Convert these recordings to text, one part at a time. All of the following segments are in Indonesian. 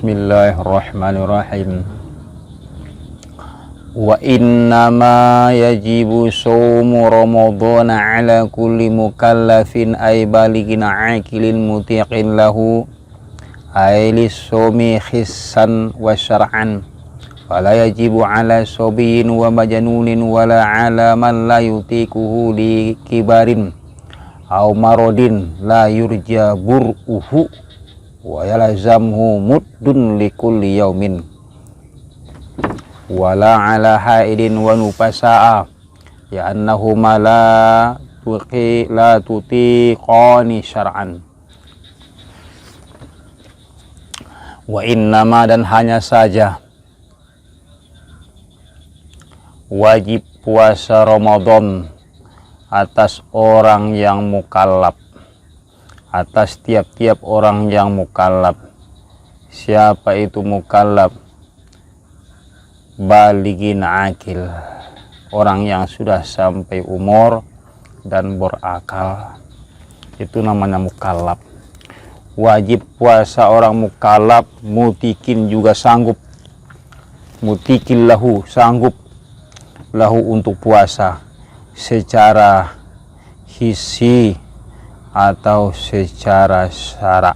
Bismillahirrahmanirrahim. Wa innama yajibu shaumu ramadhana ala kulli mukallafin ay balighin aqilin mutiqin lahu ay lis-shaumi khissan wa syar'an wala yajibu ala sabiyin wa majnunin wala ala man la yutiquhu li kibarin aw maradin la yurja bur'uhu wa yalzamhu muddun likulli yaumin wala ala haidin wa nufasaa ya annahuma la tutiqani syar'an. Wa innama, dan hanya saja wajib puasa Ramadan atas orang yang mukallaf, atas tiap-tiap orang yang mukallaf. Siapa itu mukallaf? Balighin akil, orang yang sudah sampai umur dan berakal, itu namanya mukallaf. Wajib puasa orang mukallaf, mutikin juga sanggup, mutikin lahu, sanggup lahu untuk puasa secara hissi atau secara syara'.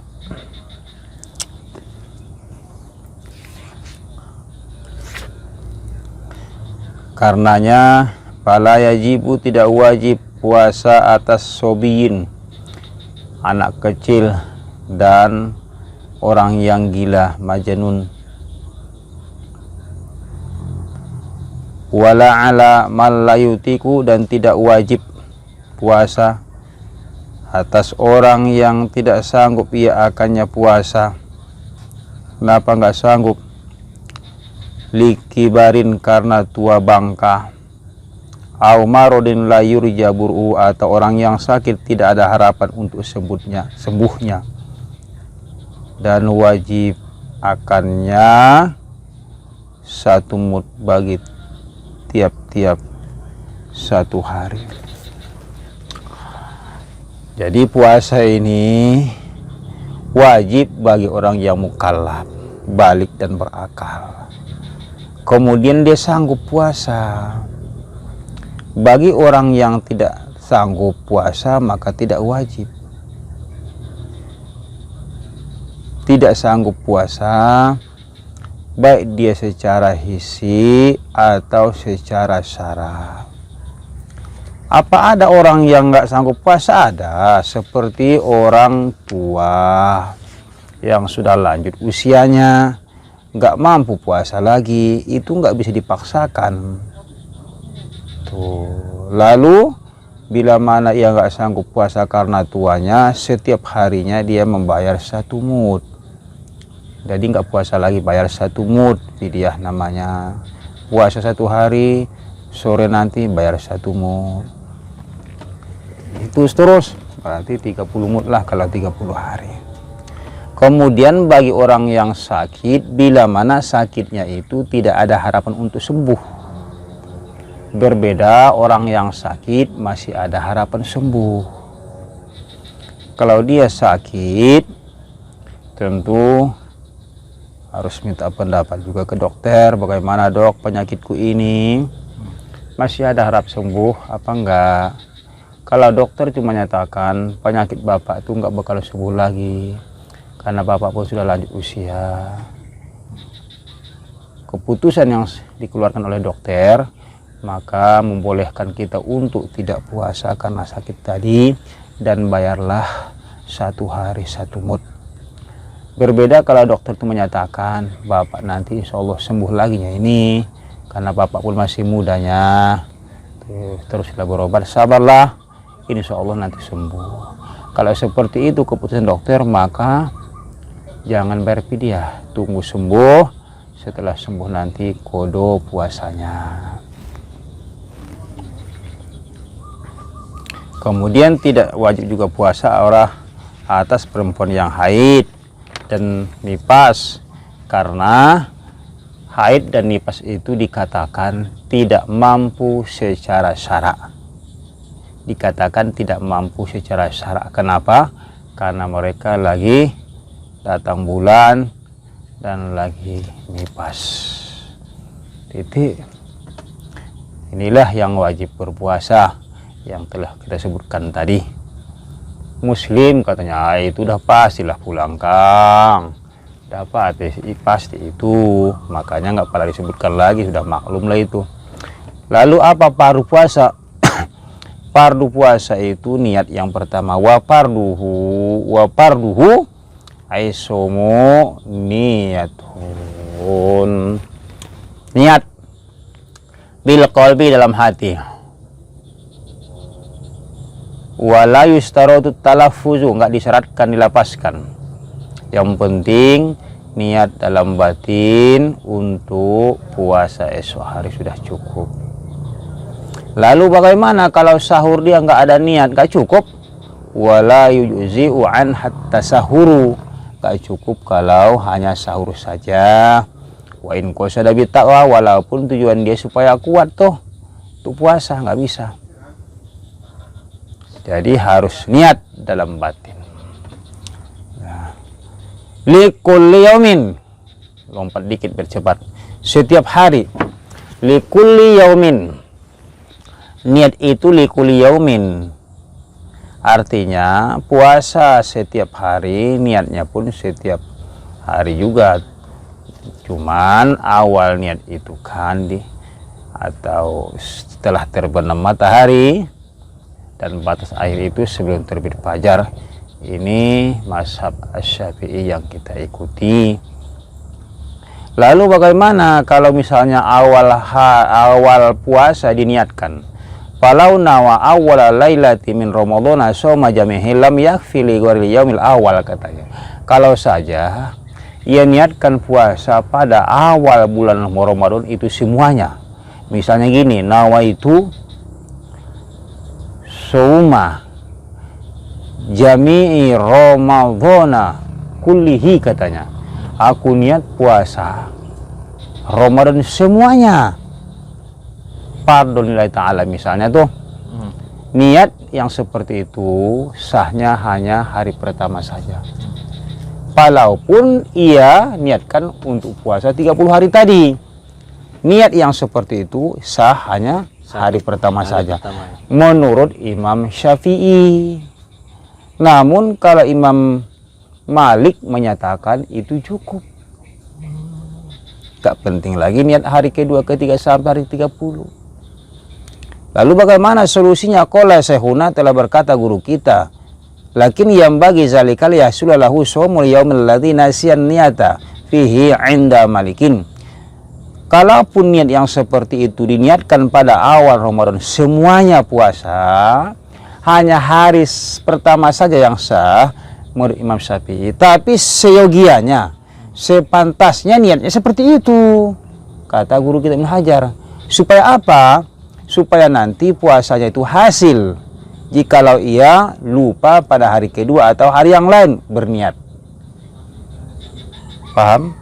Karenanya fala yajibu, tidak wajib puasa atas sobiyin, anak kecil, dan orang yang gila, majnun. Wala ala man la yutiku, dan tidak wajib puasa atas orang yang tidak sanggup ia akannya puasa. Kenapa nggak sanggup? Likibarin, karena tua bangka. Au marodin la yurja bur'u, atau orang yang sakit tidak ada harapan untuk sembuhnya. Dan wajib akannya satu mud bagi tiap-tiap satu hari. Jadi puasa ini wajib bagi orang yang mukallaf, balik dan berakal. Kemudian dia sanggup puasa. Bagi orang yang tidak sanggup puasa maka tidak wajib. Tidak sanggup puasa, baik dia secara hissi atau secara syara'. Apa ada orang yang nggak sanggup puasa? Ada, seperti orang tua yang sudah lanjut usianya, nggak mampu puasa lagi, itu nggak bisa dipaksakan. Tuh. Lalu bila mana ia nggak sanggup puasa karena tuanya, setiap harinya dia membayar satu mud. Jadi nggak puasa lagi, bayar satu mud, fidyah namanya. Puasa satu hari, sore nanti bayar satu mud. Itu terus, berarti 30 mud lah kalau 30 hari. Kemudian bagi orang yang sakit, bila mana sakitnya itu tidak ada harapan untuk sembuh. Berbeda orang yang sakit masih ada harapan sembuh. Kalau dia sakit, tentu harus minta pendapat juga ke dokter, bagaimana dok penyakitku ini, masih ada harap sembuh apa enggak. Kalau dokter cuma nyatakan penyakit bapak itu enggak bakal sembuh lagi karena bapak pun sudah lanjut usia, keputusan yang dikeluarkan oleh dokter maka membolehkan kita untuk tidak puasa karena sakit tadi, dan bayarlah satu hari satu mud. Berbeda kalau dokter itu menyatakan bapak nanti insya Allah sembuh lagi ya ini, karena bapak pun masih mudanya, teruslah berobat, sabarlah, insya Allah nanti sembuh. Kalau seperti itu keputusan dokter, maka jangan bayar fidyah, tunggu sembuh, setelah sembuh nanti kodo puasanya. Kemudian tidak wajib juga puasa orang atas perempuan yang haid dan nifas, karena haid dan nifas itu dikatakan tidak mampu secara syara'. Dikatakan tidak mampu secara syara'. Kenapa? Karena mereka lagi datang bulan, dan lagi nipas. Titik. Inilah yang wajib berpuasa yang telah kita sebutkan tadi. Muslim katanya itu udah pastilah pulang Kang, dapat pasti itu, makanya nggak pernah disebutkan lagi, sudah maklum lah itu. Lalu apa fardu puasa? Fardu puasa itu niat yang pertama, wa farduhu aisomu niyatun, niat bil qalbi, dalam hati. Wala yustaratu talaffuzu, enggak disyaratkan dilapaskan. Yang penting niat dalam batin untuk puasa esok hari sudah cukup. Lalu bagaimana kalau sahur dia enggak ada niat, enggak cukup? Wala yujzi'u an hatta sahuru, enggak cukup kalau hanya sahur saja. Wa in qasada bi taqwa, walaupun tujuan dia supaya kuat tuh untuk puasa, nggak bisa. Jadi harus niat dalam batin. Nah. Likulli yaumin, lompat dikit bercepat. Setiap hari. Likulli yaumin, niat itu likulli yaumin, artinya puasa setiap hari, niatnya pun setiap hari juga. Cuman awal niat itu kan atau setelah terbenam matahari, dan batas akhir itu sebelum terbit fajar. Ini mazhab Asy-Syafi'i yang kita ikuti. Lalu bagaimana kalau misalnya awal puasa diniatkan? Falau nawa awwala lailati min ramadhana soma jami'i lam yakfi li ghairil yaumil awal, katanya. Kalau saja ia niatkan puasa pada awal bulan Ramadan itu semuanya. Misalnya gini, nawaitu soma jami'i ramadhana kullihi, katanya. Aku niat puasa Ramadan semuanya. Fardhonillahi ta'ala misalnya tuh. Niat yang seperti itu sahnya hanya hari pertama saja. Walaupun ia niatkan untuk puasa 30 hari tadi, niat yang seperti itu sah hanya hari pertama saja, menurut Imam Syafi'i. Namun kalau Imam Malik menyatakan itu cukup, gak penting lagi niat hari kedua, ketiga sampai hari 30. Lalu bagaimana solusinya? Qala Syekhuna, telah berkata guru kita, lakin yang bagi zalikal yasulalahu shaumul yaumil ladzi nasiyan niyata fihi 'inda malikin. Kalaupun niat yang seperti itu diniatkan pada awal Ramadan semuanya puasa, hanya hari pertama saja yang sah menurut Imam Syafi'i. Tapi seyogianya, sepantasnya niatnya seperti itu, kata guru kita Ibnu Hajar. Supaya apa? Supaya nanti puasanya itu hasil jikalau ia lupa pada hari kedua atau hari yang lain berniat. Paham?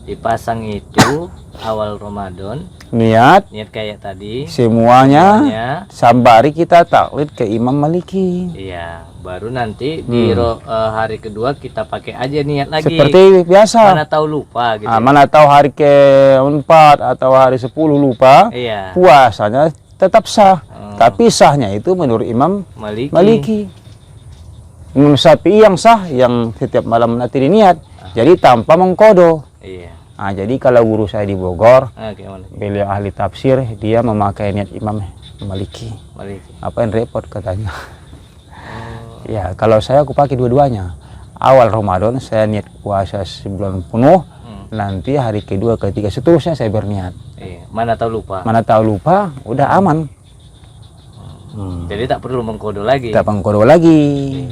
Dipasang itu awal Ramadan, niat kayak tadi semuanya sambari kita taklid ke Imam Maliki. Iya, baru nanti di hari kedua kita pakai aja niat lagi seperti biasa. Mana tahu lupa gitu. Mana tahu hari ke-4 atau hari 10 lupa, iya, puasanya tetap sah. Tapi sahnya itu menurut Imam Maliki. Imam Syafi'i yang sah yang setiap malam nanti diniat. Jadi tanpa mengkodo. Iya. Nah, jadi kalau guru saya di Bogor, beliau ahli tafsir, dia memakai niat Imam Maliki. Apa yang repot katanya? Ya, kalau saya aku pakai dua-duanya. Awal Ramadan saya niat puasa sebulan penuh, nanti hari kedua, ketiga, seterusnya saya berniat. Iya. Mana tahu lupa. Mana tahu lupa, udah aman. Jadi tak perlu mengkodo lagi. Tak mengkodo lagi.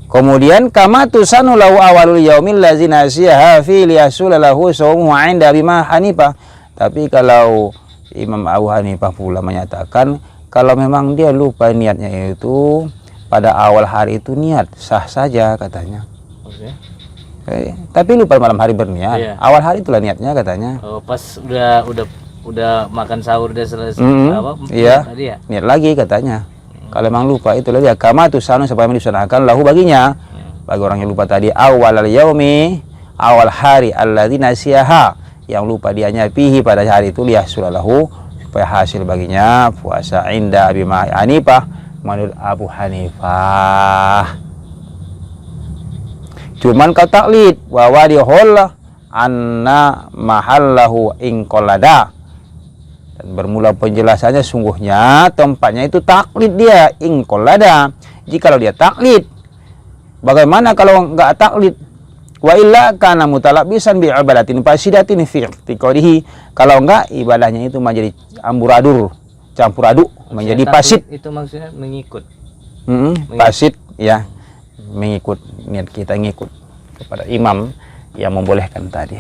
Kemudian kama tusanu lahu awalul yaumil ladzi nasiyaha fi liyasulalahu shaumuhu 'inda Abi Hanifah. Tapi kalau Imam Abu Hanifah pula menyatakan kalau memang dia lupa niatnya itu pada awal hari itu niat sah saja katanya. Tapi lupa malam hari berniat. Iya. Awal hari itulah niatnya katanya. Oh, pas udah makan sahur udah selesai iya. Tadi ya? Niat lagi katanya. Kalau memang lupa itu dia kama tusanu supaya disunahkan lahu baginya. Bagi orang yang lupa tadi awal yaumi, awal hari alladzi nasiyaha, yang lupa dianya fihi pada hari itu, liyahsulalahu, supaya hasil baginya puasa inda Abi Hanifah, menurut Abu Hanifah. Cuman kau taklid wa wadihul anna mahallahu inqalada, dan bermula penjelasannya sungguhnya tempatnya itu taklid dia inqalada. Jikalau dia taklid, bagaimana kalau enggak taklid? Wa illa kana mutalabisan bi ibadatin fasidatin fi i'tiqadihi, kalau enggak ibadahnya itu menjadi amburadul, campur aduk, menjadi fasid. Itu maksudnya mengikut. Fasid ya, mengikut, niat kita ngikut kepada imam yang membolehkan tadi.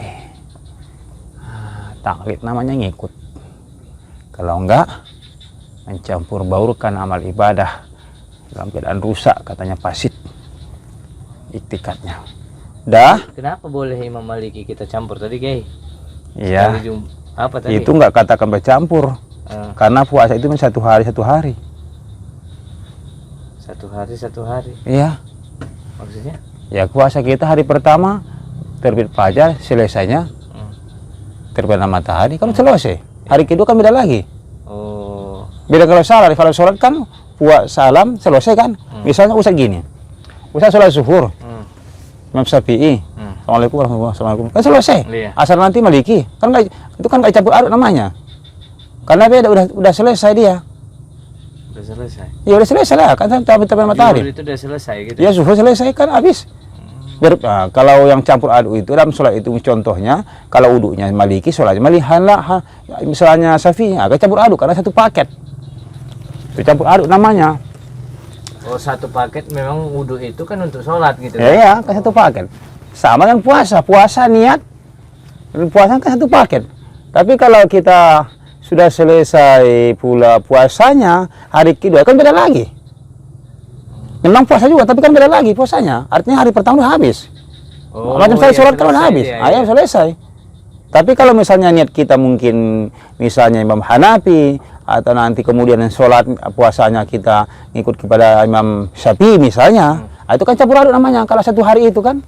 Taklid namanya ngikut. Kalau enggak mencampur baurkan amal ibadah dalam keadaan rusak, katanya fasid iktikadnya. Dah. Kenapa boleh Imam Maliki kita campur tadi, Kiai? Iya. Apa tadi? Itu enggak katakan bercampur. Karena puasa itu satu hari satu hari. Satu hari satu hari. Iya. Maksudnya? Ya puasa kita hari pertama terbit fajar, selesainya terbenam matahari, kan selesai. Hari kedua kan beda lagi. Oh. Beda kalau salat. Kalau sholat kan puas salam selesai kan. Misalnya Ustaz gini. Ustaz sholat zuhur. Imam Syafi'i. Assalamualaikum warahmatullahi wabarakatuh. Kan selesai. Iya. Asal nanti Maliki. Kan gak, itu kan gak campur aduk namanya. Karena beda, udah selesai dia. Udah selesai. Ya udah selesai lah, kan terbenam matahari. Zuhur itu udah selesai gitu. Ya zuhur selesai kan habis. Nah, kalau yang campur aduk itu dalam sholat itu contohnya, kalau uduknya Maliki, sholatnya Malihanlah, misalnya Syafi'i, agak campur aduk karena satu paket. Itu campur aduk namanya. Oh, satu paket memang wudhu itu kan untuk sholat gitu. Ya, ya, kan satu paket. Sama dengan puasa niat, dan puasa kan satu paket. Tapi kalau kita sudah selesai pula puasanya, hari kedua kan beda lagi. Memang puasa juga, tapi kan beda lagi puasanya. Artinya hari pertama udah habis. Oh, macam saya ya sholat kan udah habis. Ayo selesai. Tapi kalau misalnya niat kita mungkin misalnya Imam Hanafi, atau nanti kemudian sholat puasanya kita ngikut kepada Imam Syafi'i misalnya, itu kan campur aduk namanya. Kalau satu hari itu kan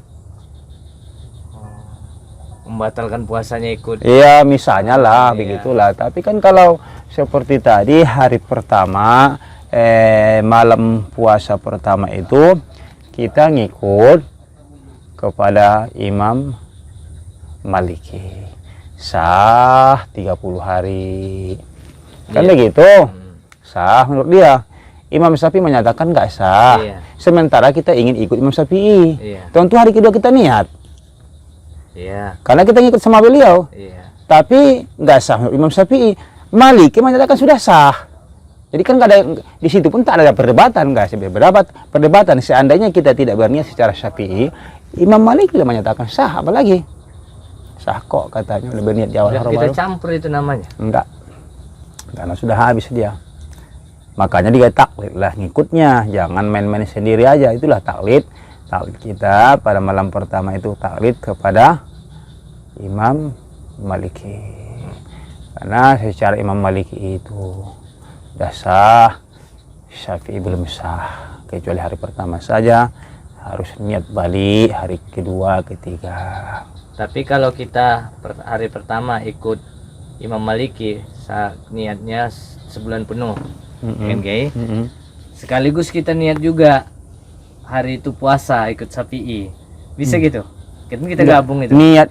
membatalkan puasanya ikut. iya misalnya lah, Iya. begitulah. Tapi kan kalau seperti tadi hari pertama, malam puasa pertama itu kita ngikut kepada Imam Maliki, sah 30 hari. Kan begitu, sah menurut dia. Imam Syafi'i menyatakan nggak sah. Iya. Sementara kita ingin ikut Imam Syafi'i. Iya. Tentu hari kedua kita niat, Iya. karena kita ngikut sama beliau. Iya. Tapi nggak sah menurut Imam Syafi'i. Maliki menyatakan sudah sah. Jadi kan nggak ada, di situ pun tak ada perdebatan, nggak sih perdebatan. Seandainya kita tidak berniat secara Syafi'i, Imam Maliki sudah menyatakan sah, apalagi sah kok katanya udah berniat di awal Udah kita Ramadan. campur itu namanya. Enggak, karena sudah habis dia. Makanya dia taklid lah ngikutnya, jangan main-main sendiri aja. Itulah taklid kita pada malam pertama itu, taklid kepada Imam Maliki. Karena secara Imam Maliki itu sudah sah, Syafi'i belum sah, kecuali hari pertama saja harus niat balik, hari kedua, ketiga. Tapi kalau kita hari pertama ikut Imam Maliki, niatnya sebulan penuh, kan Kiai? Sekaligus kita niat juga hari itu puasa ikut Syafi'i, bisa gitu? Kita gabung itu. Niat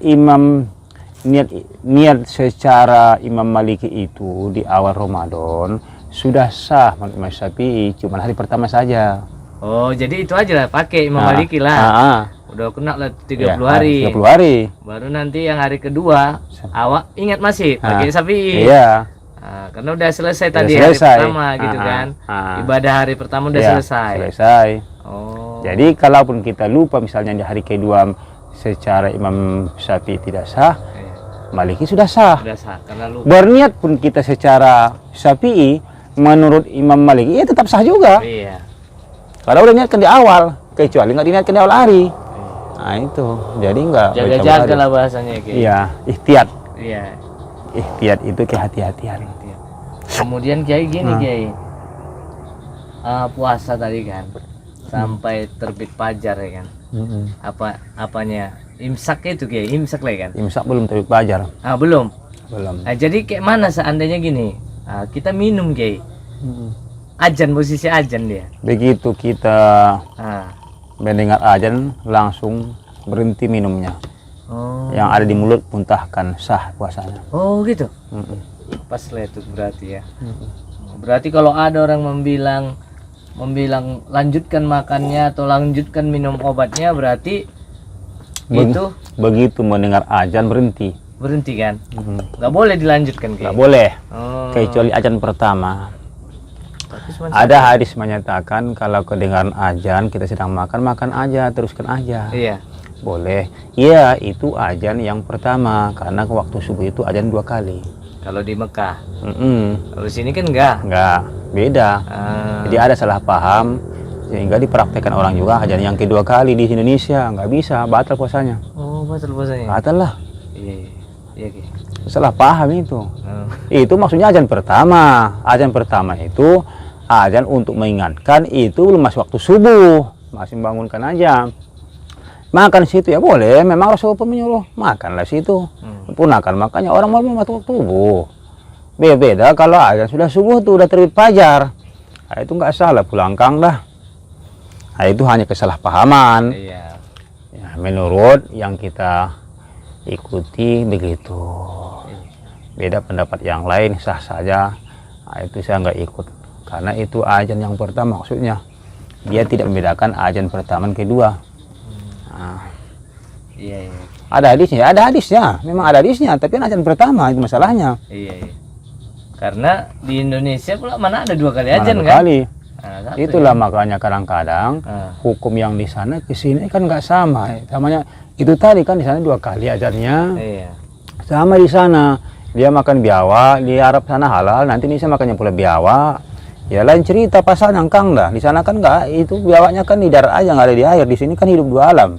secara Imam Maliki itu di awal Ramadan sudah sah menurut Imam Syafi'i, cuma hari pertama saja. Oh, jadi itu aja lah, pakai Imam Maliki lah. Udah kena lah 30 hari. 30 hari. Baru nanti yang hari kedua, awak ingat masih pakai Syafi'i. Iya. Karena udah selesai tadi selesai. hari pertama gitu kan. Ibadah hari pertama udah selesai. Selesai. Oh. Jadi kalaupun kita lupa misalnya di hari kedua secara Imam Syafi'i tidak sah, Maliki sudah sah. Sudah sah karena lupa. Berniat pun kita secara Syafi'i menurut Imam Maliki ya tetap sah juga. Iya. Kalau udah niatkan di awal, kecuali nggak diniatkan di awal hari. Nah itu, jadi nggak Jaga-jaga lah bahasanya kayak. Iya, ihtiyat. Iya. Ihtiyat itu kehati-hatian. Kemudian Kiai gini Kiai. Puasa tadi kan sampai terbit fajar ya kan. Apanya imsak itu kayak imsak lah kan. Imsak belum terbit fajar. Belum. Belum. Nah, jadi kayak mana seandainya gini, kita minum kayak Mm-mm. ajan, posisi ajan dia. Begitu kita Ah. mendengar azan langsung berhenti minumnya. Oh. Yang ada di mulut muntahkan, sah puasanya. Oh gitu. Mm-mm. Pas lah itu berarti ya. Berarti kalau ada orang membilang lanjutkan makannya atau lanjutkan minum obatnya, berarti itu Begitu mendengar azan berhenti. berhenti kan? Mm-mm. Nggak boleh dilanjutkan Nggak kayak. boleh, Oh. kecuali azan pertama. Tapi cuma Ada hadis menyatakan kalau kedengaran azan kita sedang makan aja, teruskan aja. Iya. Boleh. Iya, itu azan yang pertama karena waktu subuh itu azan 2 kali. Kalau di Mekah, kalau di sini kan enggak. Enggak, beda. Ah. Jadi ada salah paham sehingga dipraktekkan orang juga azan yang kedua kali di Indonesia, nggak bisa, batal puasanya. Oh, batal puasanya. Batal lah. Iya, iya. Iya, Ki. Salah paham itu. Oh. Itu maksudnya azan pertama. Azan pertama itu azan untuk mengingatkan itu belum masuk waktu subuh, masih membangunkan aja. Makan situ ya boleh, memang Rasulullah pun menyuruh makanlah situ. Sempurnakan makanya orang mau masuk waktu subuh. Beda kalau azan sudah subuh tuh udah terbit fajar. Nah, itu nggak salah, pulangkang dah. Nah, itu hanya kesalahpahaman. Iya. Ya, menurut yang kita ikuti begitu. Beda pendapat yang lain sah saja. Nah, itu saya nggak ikut karena itu azan yang pertama, maksudnya dia tidak membedakan azan pertama dan kedua. Nah, Iya, iya. ada hadisnya, memang ada hadisnya, tapi azan pertama itu masalahnya. Iya, iya. Karena di Indonesia pula mana ada 2 kali Mana azan dua kan? kali. Satu Itulah ya. makanya kadang-kadang Ah. hukum yang di sana ke sini kan nggak sama. Namanya itu tadi kan di sana 2 kali azannya. Iya. Sama di sana, dia makan biawak, di Arab sana halal, nanti di sana makannya pula biawak. Ya lain cerita pasal nangkang dah. Di sana kan nggak, itu biawaknya kan di darat aja, nggak ada di air. Di sini kan hidup 2 alam.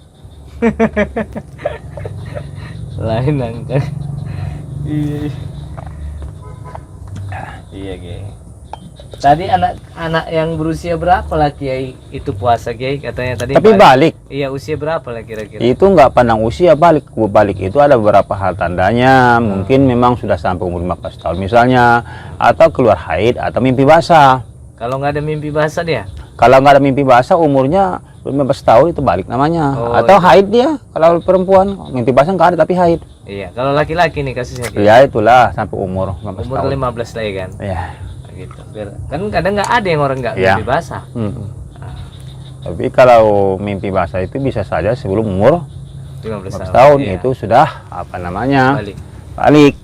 Lain angka. Iya. Iya, Kiai. Tadi anak yang berusia berapa lah Kiai itu puasa, Kiai? Katanya tadi Tapi balik, Iya, usia berapa lah kira-kira? itu nggak pandang usia balik. Balik itu ada beberapa hal tandanya. Mungkin memang sudah sampai umur 15 tahun misalnya, atau keluar haid atau mimpi basah. Kalau nggak ada mimpi basah dia? Kalau nggak ada mimpi basah umurnya 15 tahun itu balik namanya. Oh, Atau iya. haid dia, kalau perempuan mimpi basah nggak ada tapi haid. Iya, kalau laki-laki nih kasusnya Kiai. Ya itulah sampai umur 15 Umur tahun. 15 lah ya kan? Ya. Gitu. Kan kadang nggak ada yang orang nggak Iya. mimpi basah. Tapi kalau mimpi basah itu bisa saja sebelum umur 15 15 tahun Iya. itu sudah apa namanya? Balik. Balik.